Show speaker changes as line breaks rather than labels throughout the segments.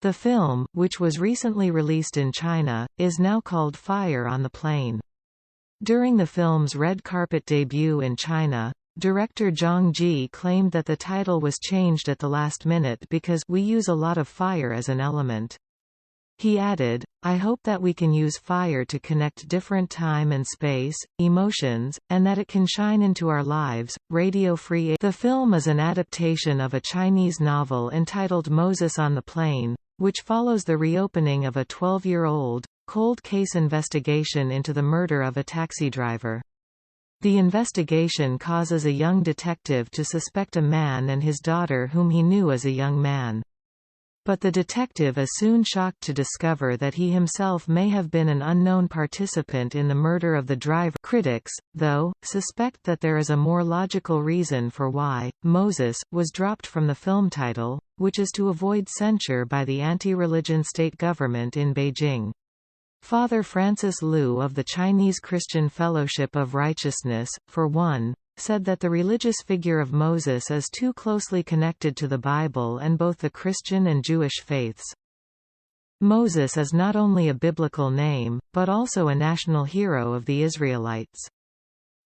The film, which was recently released in China, is now called Fire on the Plain. During the film's red carpet debut in China, director Zhang Ji claimed that the title was changed at the last minute because we use a lot of fire as an element. He added, "I hope that we can use fire to connect different time and space, emotions, and that it can shine into our lives." Radio Free. The film is an adaptation of a Chinese novel entitled Moses on the Plain, which follows the reopening of a 12-year-old, cold case investigation into the murder of a taxi driver. The investigation causes a young detective to suspect a man and his daughter whom he knew as a young man. But the detective is soon shocked to discover that he himself may have been an unknown participant in the murder of the driver. Critics, though, suspect that there is a more logical reason for why Moses was dropped from the film title, which is to avoid censure by the anti-religion state government in Beijing. Father Francis Liu of the Chinese Christian Fellowship of Righteousness, for one, said that the religious figure of Moses is too closely connected to the Bible and both the Christian and Jewish faiths. Moses is not only a biblical name, but also a national hero of the Israelites.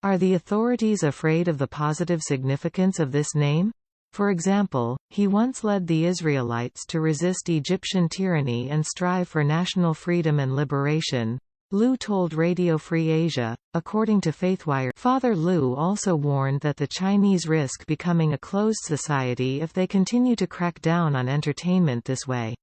Are the authorities afraid of the positive significance of this name? For example, he once led the Israelites to resist Egyptian tyranny and strive for national freedom and liberation, Liu told Radio Free Asia. According to Faithwire, Father Liu also warned that the Chinese risk becoming a closed society if they continue to crack down on entertainment this way.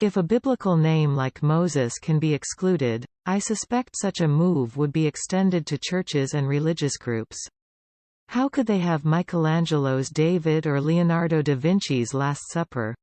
If a biblical name like Moses can be excluded, I suspect such a move would be extended to churches and religious groups. How could they have Michelangelo's David or Leonardo da Vinci's Last Supper?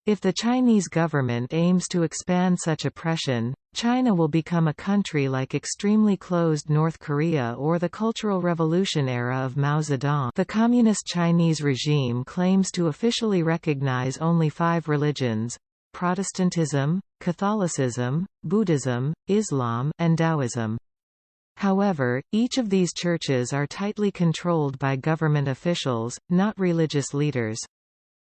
If the Chinese government aims to expand such oppression, China will become a country like extremely closed North Korea or the Cultural Revolution era of Mao Zedong. The Communist Chinese regime claims to officially recognize only 5 religions: Protestantism, Catholicism, Buddhism, Islam, and Taoism. However, each of these churches are tightly controlled by government officials, not religious leaders.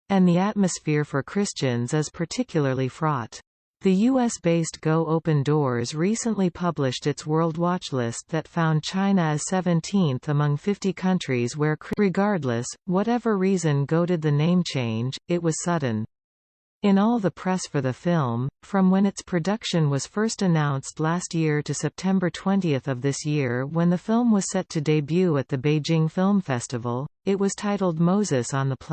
And the atmosphere for Christians is particularly fraught. The US-based Go Open Doors recently published its World Watch list that found China as 17th among 50 countries where regardless, whatever reason goaded the name change, it was sudden. In all the press for the film, from when its production was first announced last year to September 20 of this year when the film was set to debut at the Beijing Film Festival, it was titled Moses on the Plain.